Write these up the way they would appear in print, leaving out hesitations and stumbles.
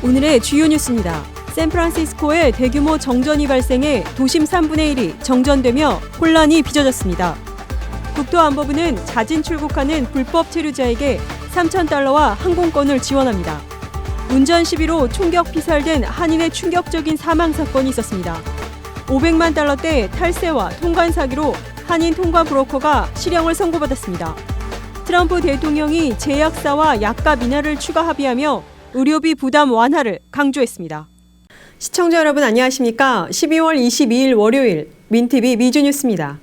오늘의 주요 뉴스입니다. 샌프란시스코에 대규모 정전이 발생해 도심 3분의 1이 정전되며 혼란이 빚어졌습니다. 국토안보부는 자진 출국하는 불법 체류자에게 $3,000와 항공권을 지원합니다. 운전 시비로 총격 피살된 한인의 충격적인 사망 사건이 있었습니다. $500만 탈세와 통관 사기로 한인 통관 브로커가 실형을 선고받았습니다. 트럼프 대통령이 제약사와 약값 인하를 추가 합의하며 의료비 부담 완화를 강조했습니다. 시청자 여러분 안녕하십니까? 12월 22일 월요일 민TV 미주뉴스입니다.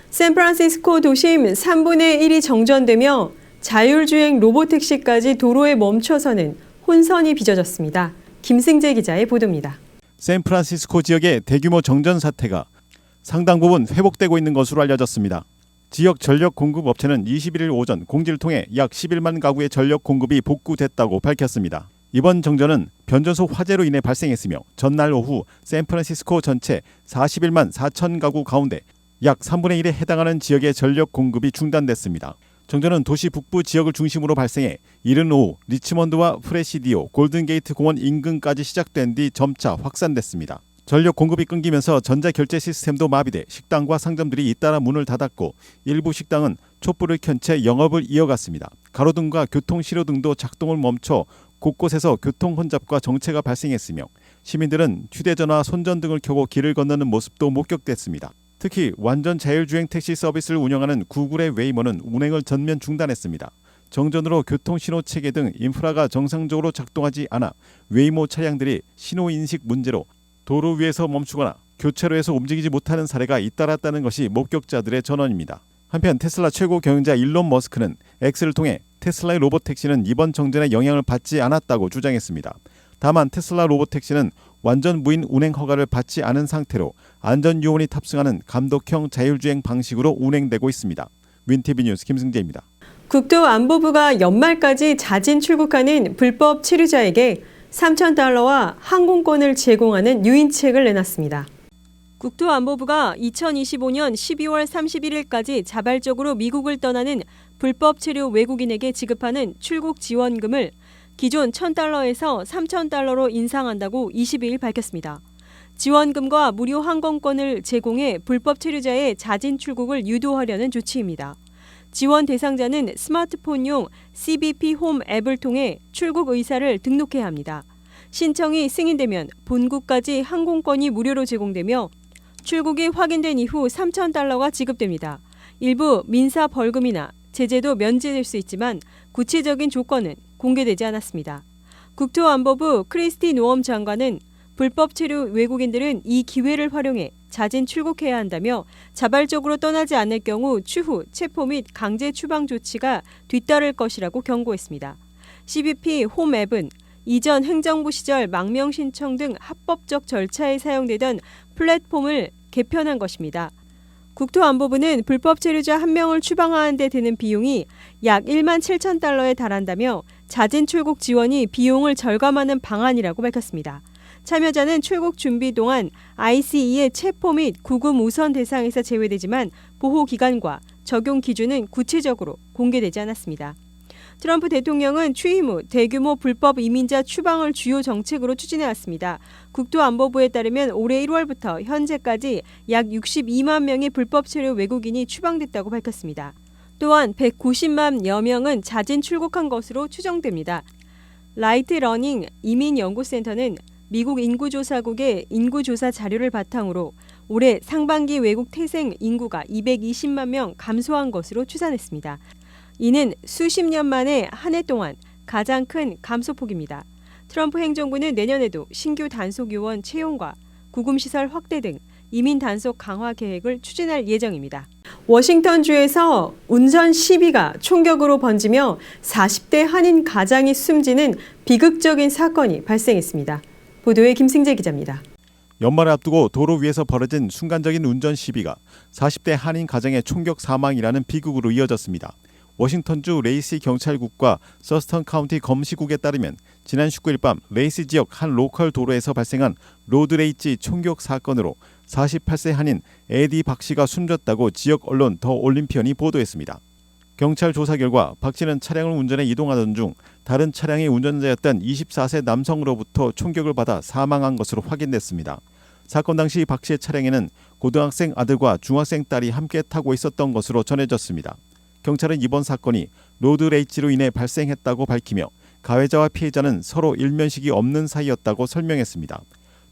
샌프란시스코 도심 3분의 1이 정전되며 자율주행 로보택시까지 도로에 멈춰서는 혼선이 빚어졌습니다. 김승재 기자의 보도입니다. 샌프란시스코 지역의 대규모 정전 사태가 상당 부분 회복되고 있는 것으로 알려졌습니다. 지역 전력 공급 업체는 21일 오전 공지를 통해 약 11만 가구의 전력 공급이 복구됐다고 밝혔습니다. 이번 정전은 변전소 화재로 인해 발생했으며 전날 오후 샌프란시스코 전체 41만 4천 가구 가운데 약 3분의 1에 해당하는 지역의 전력 공급이 중단됐습니다. 정전은 도시 북부 지역을 중심으로 발생해 이른 오후 리치먼드와 프레시디오, 골든게이트 공원 인근까지 시작된 뒤 점차 확산됐습니다. 전력 공급이 끊기면서 전자결제 시스템도 마비돼 식당과 상점들이 잇따라 문을 닫았고 일부 식당은 촛불을 켠 채 영업을 이어갔습니다. 가로등과 교통신호등도 작동을 멈춰 곳곳에서 교통혼잡과 정체가 발생했으며 시민들은 휴대전화, 손전등을 켜고 길을 건너는 모습도 목격됐습니다. 특히 완전 자율주행 택시 서비스를 운영하는 구글의 웨이모는 운행을 전면 중단했습니다. 정전으로 교통신호체계 등 인프라가 정상적으로 작동하지 않아 웨이모 차량들이 신호인식 문제로 도로 위에서 멈추거나 교차로에서 움직이지 못하는 사례가 잇따랐다는 것이 목격자들의 전언입니다. 한편 테슬라 최고 경영자 일론 머스크는 X를 통해 테슬라의 로봇택시는 이번 정전에 영향을 받지 않았다고 주장했습니다. 다만 테슬라 로봇택시는 완전 무인 운행 허가를 받지 않은 상태로 안전요원이 탑승하는 감독형 자율주행 방식으로 운행되고 있습니다. 민TV 뉴스 김승재입니다. 국토안보부가 연말까지 자진 출국하는 불법 체류자에게 $3,000와 항공권을 제공하는 유인책을 내놨습니다. 국토안보부가 2025년 12월 31일까지 자발적으로 미국을 떠나는 불법 체류 외국인에게 지급하는 출국 지원금을 기존 $1,000에서 $3,000로 인상한다고 22일 밝혔습니다. 지원금과 무료 항공권을 제공해 불법 체류자의 자진 출국을 유도하려는 조치입니다. 지원 대상자는 스마트폰용 CBP 홈 앱을 통해 출국 의사를 등록해야 합니다. 신청이 승인되면 본국까지 항공권이 무료로 제공되며 출국이 확인된 이후 $3,000가 지급됩니다. 일부 민사 벌금이나 제재도 면제될 수 있지만 구체적인 조건은 공개되지 않았습니다. 국토안보부 크리스티 노엄 장관은 불법 체류 외국인들은 이 기회를 활용해 자진 출국해야 한다며 자발적으로 떠나지 않을 경우 추후 체포 및 강제 추방 조치가 뒤따를 것이라고 경고했습니다. CBP 홈 앱은 이전 행정부 시절 망명 신청 등 합법적 절차에 사용되던 플랫폼을 개편한 것입니다. 국토안보부는 불법 체류자 1명을 추방하는 데 드는 비용이 약 $17,000에 달한다며 자진 출국 지원이 비용을 절감하는 방안이라고 밝혔습니다. 참여자는 출국 준비 동안 ICE의 체포 및 구금 우선 대상에서 제외되지만 보호 기간과 적용 기준은 구체적으로 공개되지 않았습니다. 트럼프 대통령은 취임 후 대규모 불법 이민자 추방을 주요 정책으로 추진해왔습니다. 국토안보부에 따르면 올해 1월부터 현재까지 약 62만 명의 불법 체류 외국인이 추방됐다고 밝혔습니다. 또한 190만여 명은 자진 출국한 것으로 추정됩니다. 라이트 러닝 이민연구센터는 미국 인구조사국의 인구조사 자료를 바탕으로 올해 상반기 외국 태생 인구가 220만 명 감소한 것으로 추산했습니다. 이는 수십 년 만에 한 해 동안 가장 큰 감소폭입니다. 트럼프 행정부는 내년에도 신규 단속 요원 채용과 구금시설 확대 등 이민 단속 강화 계획을 추진할 예정입니다. 워싱턴주에서 운전 시비가 총격으로 번지며 40대 한인 가장이 숨지는 비극적인 사건이 발생했습니다. 보도에 김승재 기자입니다. 연말을 앞두고 도로 위에서 벌어진 순간적인 운전 시비가 40대 한인 가정의 총격 사망이라는 비극으로 이어졌습니다. 워싱턴주 레이시 경찰국과 서스턴 카운티 검시국에 따르면 지난 19일 밤 레이시 지역 한 로컬 도로에서 발생한 로드레이지 총격 사건으로 48세 한인 에디 박 씨가 숨졌다고 지역 언론 더 올림피언이 보도했습니다. 경찰 조사 결과 박 씨는 차량을 운전해 이동하던 중 다른 차량의 운전자였던 24세 남성으로부터 총격을 받아 사망한 것으로 확인됐습니다. 사건 당시 박 씨의 차량에는 고등학생 아들과 중학생 딸이 함께 타고 있었던 것으로 전해졌습니다. 경찰은 이번 사건이 로드레이지로 인해 발생했다고 밝히며 가해자와 피해자는 서로 일면식이 없는 사이였다고 설명했습니다.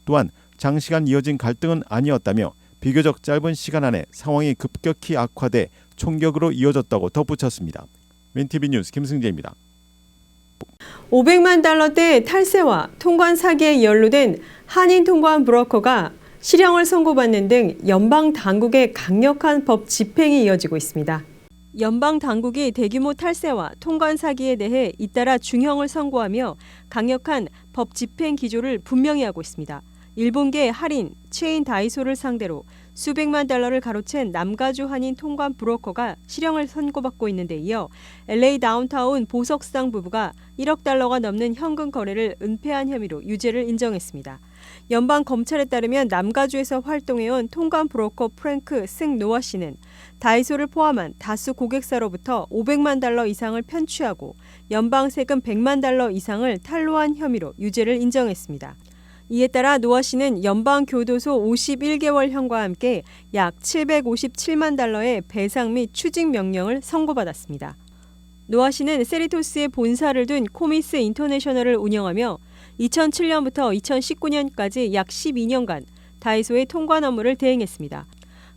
또한 장시간 이어진 갈등은 아니었다며 비교적 짧은 시간 안에 상황이 급격히 악화돼 총격으로 이어졌다고 덧붙였습니다. 윈티비 뉴스 김승재입니다. 500만 달러대 탈세와 통관 사기에 연루된 한인 통관 브로커가 실형을 선고받는 등 연방 당국의 강력한 법 집행이 이어지고 있습니다. 연방 당국이 대규모 탈세와 통관 사기에 대해 잇따라 중형을 선고하며 강력한 법 집행 기조를 분명히 하고 있습니다. 일본계 할인 체인 다이소를 상대로 수백만 달러를 가로챈 남가주 한인 통관 브로커가 실형을 선고받고 있는 데 이어 LA 다운타운 보석상 부부가 1억 달러가 넘는 현금 거래를 은폐한 혐의로 유죄를 인정했습니다. 연방 검찰에 따르면 남가주에서 활동해온 통관 브로커 프랭크 승 노아 씨는 다이소를 포함한 다수 고객사로부터 500만 달러 이상을 편취하고 연방 세금 100만 달러 이상을 탈루한 혐의로 유죄를 인정했습니다. 이에 따라 노아 씨는 연방교도소 51개월형과 함께 약 757만 달러의 배상 및 추징 명령을 선고받았습니다. 노아 씨는 세리토스에 본사를 둔 코미스 인터내셔널을 운영하며 2007년부터 2019년까지 약 12년간 다이소의 통관 업무를 대행했습니다.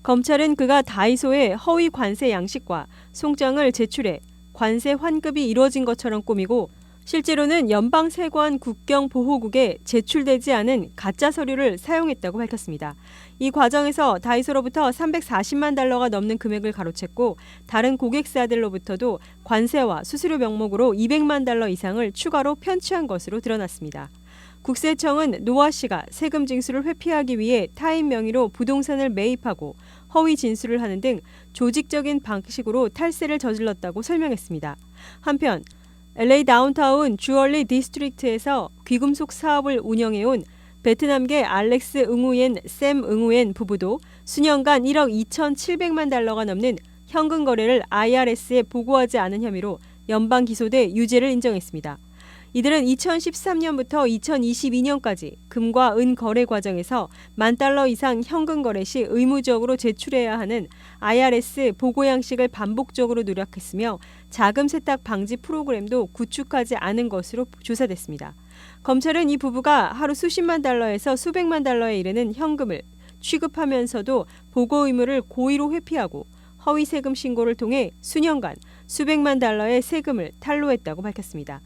검찰은 그가 다이소에 허위 관세 양식과 송장을 제출해 관세 환급이 이루어진 것처럼 꾸미고 실제로는 연방세관 국경보호국에 제출되지 않은 가짜 서류를 사용했다고 밝혔습니다. 이 과정에서 다이소로부터 340만 달러가 넘는 금액을 가로챘고 다른 고객사들로부터도 관세와 수수료 명목으로 200만 달러 이상을 추가로 편취한 것으로 드러났습니다. 국세청은 노아 씨가 세금 징수를 회피하기 위해 타인 명의로 부동산을 매입하고 허위 진술을 하는 등 조직적인 방식으로 탈세를 저질렀다고 설명했습니다. 한편 LA 다운타운 주얼리 디스트릭트에서 귀금속 사업을 운영해온 베트남계 알렉스 응우옌 샘 응우옌 부부도 수년간 1억 2,700만 달러가 넘는 현금 거래를 IRS에 보고하지 않은 혐의로 연방 기소돼 유죄를 인정했습니다. 이들은 2013년부터 2022년까지 금과 은 거래 과정에서 $10,000 이상 현금 거래 시 의무적으로 제출해야 하는 IRS 보고 양식을 반복적으로 누락했으며 자금 세탁 방지 프로그램도 구축하지 않은 것으로 조사됐습니다. 검찰은 이 부부가 하루 수십만 달러에서 수백만 달러에 이르는 현금을 취급하면서도 보고 의무를 고의로 회피하고 허위 세금 신고를 통해 수년간 수백만 달러의 세금을 탈루했다고 밝혔습니다.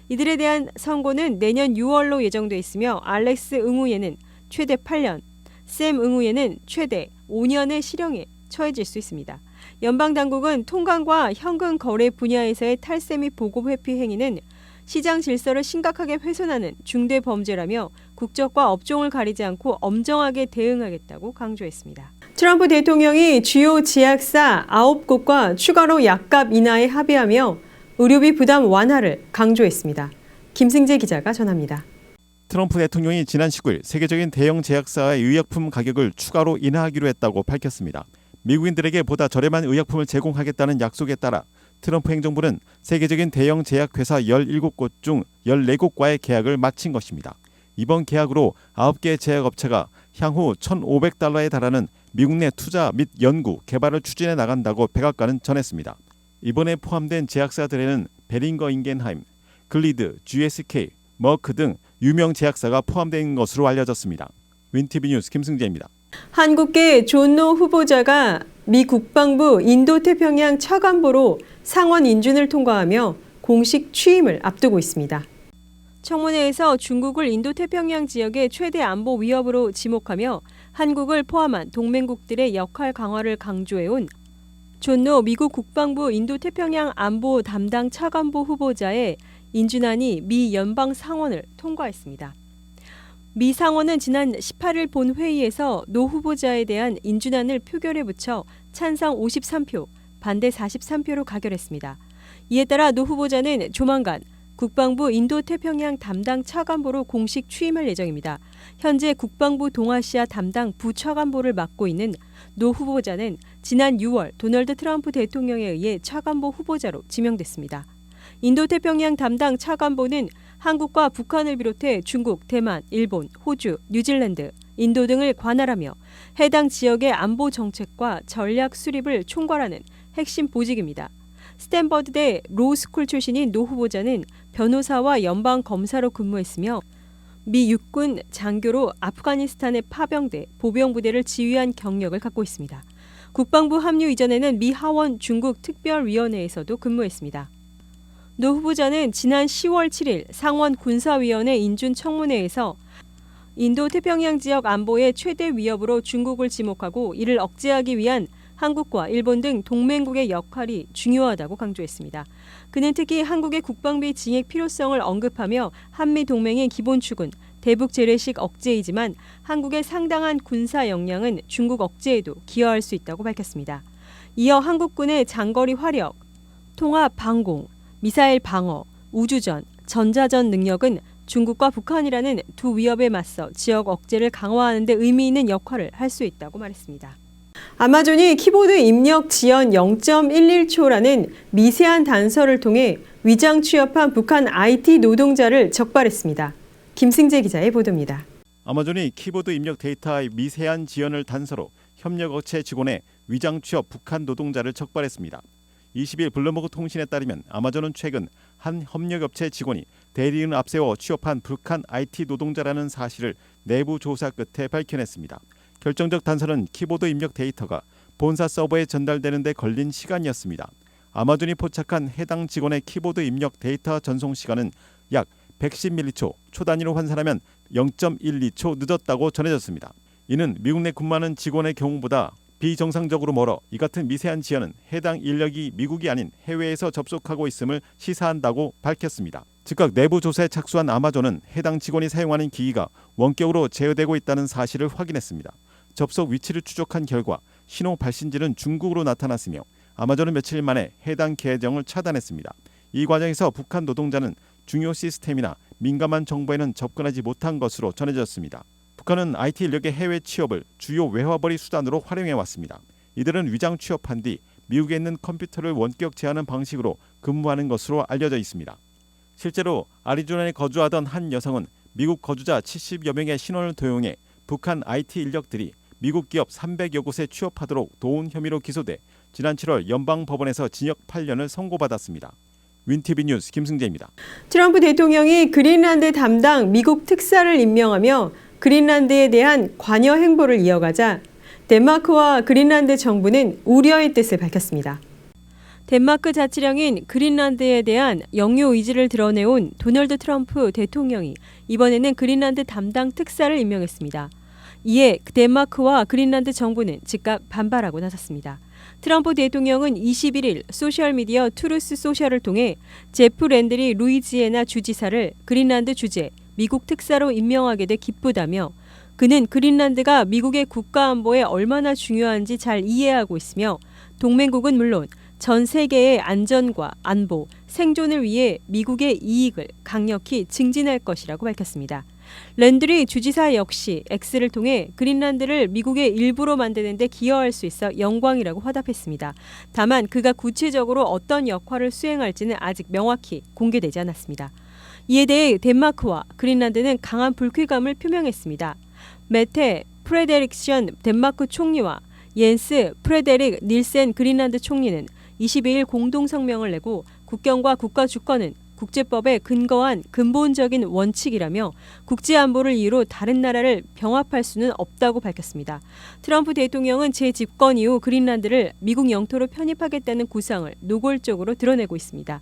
이들에 대한 선고는 내년 6월로 예정돼 있으며 알렉스 응우예는 최대 8년, 샘 응우예는 최대 5년의 실형에 처해질 수 있습니다. 연방당국은 통관과 현금 거래 분야에서의 탈세 및 보고 회피 행위는 시장 질서를 심각하게 훼손하는 중대 범죄라며 국적과 업종을 가리지 않고 엄정하게 대응하겠다고 강조했습니다. 트럼프 대통령이 주요 제약사 9곳과 추가로 약값 인하에 합의하며 의료비 부담 완화를 강조했습니다. 김승재 기자가 전합니다. 트럼프 대통령이 지난 19일 세계적인 대형 제약사의 의약품 가격을 추가로 인하하기로 했다고 밝혔습니다. 미국인들에게 보다 저렴한 의약품을 제공하겠다는 약속에 따라 트럼프 행정부는 세계적인 대형 제약회사 17곳 중 14곳과의 계약을 마친 것입니다. 이번 계약으로 9개의 제약업체가 향후 $1,500에 달하는 미국 내 투자 및 연구, 개발을 추진해 나간다고 백악관은 전했습니다. 이번에 포함된 제약사들에는 베링거 인겐하임, 글리드, GSK, 머크 등 유명 제약사가 포함된 것으로 알려졌습니다. 윈티비 뉴스 김승재입니다. 한국계 존노 후보자가 미 국방부 인도태평양 차관보로 상원 인준을 통과하며 공식 취임을 앞두고 있습니다. 청문회에서 중국을 인도태평양 지역의 최대 안보 위협으로 지목하며 한국을 포함한 동맹국들의 역할 강화를 강조해온 존노 미국 국방부 인도태평양 안보 담당 차관보 후보자의 인준안이 미 연방 상원을 통과했습니다. 미 상원은 지난 18일 본 회의에서 노 후보자에 대한 인준안을 표결에 붙여 찬성 53표, 반대 43표로 가결했습니다. 이에 따라 노 후보자는 조만간 국방부 인도태평양 담당 차관보로 공식 취임할 예정입니다. 현재 국방부 동아시아 담당 부차관보를 맡고 있는 노 후보자는 지난 6월 도널드 트럼프 대통령에 의해 차관보 후보자로 지명됐습니다. 인도태평양 담당 차관보는 한국과 북한을 비롯해 중국, 대만, 일본, 호주, 뉴질랜드, 인도 등을 관할하며 해당 지역의 안보 정책과 전략 수립을 총괄하는 핵심 보직입니다. 스탠퍼드대 로스쿨 출신인 노 후보자는 변호사와 연방 검사로 근무했으며 미 육군 장교로 아프가니스탄에 파병돼 보병부대를 지휘한 경력을 갖고 있습니다. 국방부 합류 이전에는 미 하원 중국 특별위원회에서도 근무했습니다. 노 후보자는 지난 10월 7일 상원 군사위원회 인준 청문회에서 인도 태평양 지역 안보의 최대 위협으로 중국을 지목하고 이를 억제하기 위한 한국과 일본 등 동맹국의 역할이 중요하다고 강조했습니다. 그는 특히 한국의 국방비 증액 필요성을 언급하며 한미 동맹의 기본 축은 대북 재래식 억제이지만 한국의 상당한 군사 역량은 중국 억제에도 기여할 수 있다고 밝혔습니다. 이어 한국군의 장거리 화력, 통합 방공, 미사일 방어, 우주전, 전자전 능력은 중국과 북한이라는 두 위협에 맞서 지역 억제를 강화하는 데 의미 있는 역할을 할 수 있다고 말했습니다. 아마존이 키보드 입력 지연 0.11초라는 미세한 단서를 통해 위장 취업한 북한 IT 노동자를 적발했습니다. 김승재 기자의 보도입니다. 아마존이 키보드 입력 데이터의 미세한 지연을 단서로 협력업체 직원의 위장 취업 북한 노동자를 적발했습니다. 20일 블룸버그 통신에 따르면 아마존은 최근 한 협력업체 직원이 대리인을 앞세워 취업한 북한 IT 노동자라는 사실을 내부 조사 끝에 밝혀냈습니다. 결정적 단서는 키보드 입력 데이터가 본사 서버에 전달되는 데 걸린 시간이었습니다. 아마존이 포착한 해당 직원의 키보드 입력 데이터 전송 시간은 약 110m초, 초 단위로 환산하면 0.12초 늦었다고 전해졌습니다. 이는 미국 내 근무하는 직원의 경우보다 비정상적으로 멀어 이 같은 미세한 지연은 해당 인력이 미국이 아닌 해외에서 접속하고 있음을 시사한다고 밝혔습니다. 즉각 내부 조사에 착수한 아마존은 해당 직원이 사용하는 기기가 원격으로 제어되고 있다는 사실을 확인했습니다. 접속 위치를 추적한 결과 신호 발신지는 중국으로 나타났으며 아마존은 며칠 만에 해당 계정을 차단했습니다. 이 과정에서 북한 노동자는 중요 시스템이나 민감한 정보에는 접근하지 못한 것으로 전해졌습니다. 북한은 IT 인력의 해외 취업을 주요 외화벌이 수단으로 활용해왔습니다. 이들은 위장 취업한 뒤 미국에 있는 컴퓨터를 원격 제어하는 방식으로 근무하는 것으로 알려져 있습니다. 실제로 아리조나에 거주하던 한 여성은 미국 거주자 70여 명의 신원을 도용해 북한 IT 인력들이 미국 기업 300여 곳에 취업하도록 도운 혐의로 기소돼 지난 7월 연방법원에서 징역 8년을 선고받았습니다. 윈티비 뉴스 김승재입니다. 트럼프 대통령이 그린란드 담당 미국 특사를 임명하며 그린란드에 대한 관여 행보를 이어가자 덴마크와 그린란드 정부는 우려의 뜻을 밝혔습니다. 덴마크 자치령인 그린란드에 대한 영유 의지를 드러내온 도널드 트럼프 대통령이 이번에는 그린란드 담당 특사를 임명했습니다. 이에 덴마크와 그린란드 정부는 즉각 반발하고 나섰습니다. 트럼프 대통령은 21일 소셜미디어 트루스 소셜을 통해 제프 랜들이 루이지애나 주지사를 그린란드 주재, 미국 특사로 임명하게 돼 기쁘다며 그는 그린란드가 미국의 국가안보에 얼마나 중요한지 잘 이해하고 있으며 동맹국은 물론 전 세계의 안전과 안보, 생존을 위해 미국의 이익을 강력히 증진할 것이라고 밝혔습니다. 랜드리 주지사 역시 X를 통해 그린란드를 미국의 일부로 만드는 데 기여할 수 있어 영광이라고 화답했습니다. 다만 그가 구체적으로 어떤 역할을 수행할지는 아직 명확히 공개되지 않았습니다. 이에 대해 덴마크와 그린란드는 강한 불쾌감을 표명했습니다. 메테 프레데릭션 덴마크 총리와 옌스 프레데릭 닐센 그린란드 총리는 22일 공동성명을 내고 국경과 국가 주권은 국제법에 근거한 근본적인 원칙이라며 국제안보를 이유로 다른 나라를 병합할 수는 없다고 밝혔습니다. 트럼프 대통령은 재집권 이후 그린란드를 미국 영토로 편입하겠다는 구상을 노골적으로 드러내고 있습니다.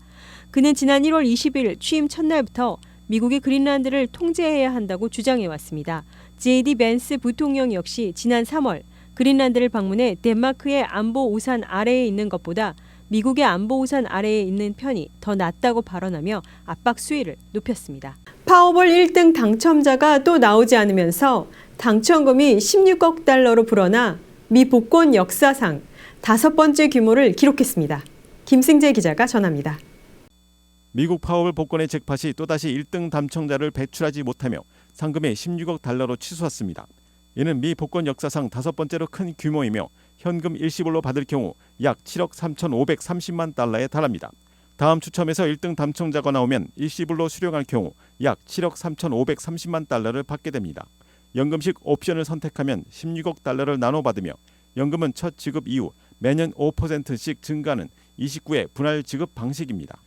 그는 지난 1월 20일 취임 첫날부터 미국이 그린란드를 통제해야 한다고 주장해왔습니다. JD 벤스 부통령 역시 지난 3월 그린란드를 방문해 덴마크의 안보 우산 아래에 있는 것보다 미국의 안보 우산 아래에 있는 편이 더 낫다고 발언하며 압박 수위를 높였습니다. 파워볼 1등 당첨자가 또 나오지 않으면서 당첨금이 16억 달러로 불어나 미 복권 역사상 5번째 규모를 기록했습니다. 김승재 기자가 전합니다. 미국 파워볼 복권의 잭팟이 또다시 1등 당첨자를 배출하지 못하며 상금이 16억 달러로 치솟았습니다. 이는 미 복권 역사상 5번째로 큰 규모이며 현금 일시불로 받을 경우 약 7억 3,530만 달러에 달합니다. 다음 추첨에서 1등 당첨자가 나오면 일시불로 수령할 경우 약 7억 3,530만 달러를 받게 됩니다. 연금식 옵션을 선택하면 16억 달러를 나눠 받으며 연금은 첫 지급 이후 매년 5%씩 증가하는 29회 분할 지급 방식입니다.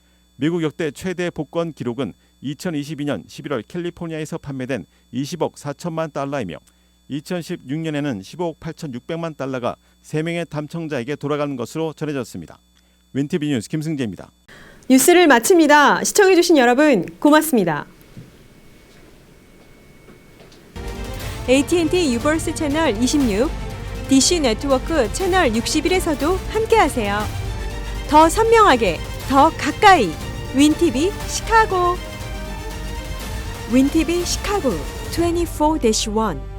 미국 역대 최대 복권 기록은 2022년 11월 캘리포니아에서 판매된 20억 4천만 달러이며 2016년에는 15억 8,600만 달러가 3명의 당첨자에게 돌아가는 것으로 전해졌습니다. 윈티비 뉴스 김승재입니다. 뉴스를 마칩니다. 시청해주신 여러분 고맙습니다. AT&T 유버스 채널 26, DC 네트워크 채널 61에서도 함께하세요. 더 선명하게, 더 가까이 윈티비 시카고. 윈티비 시카고 24-1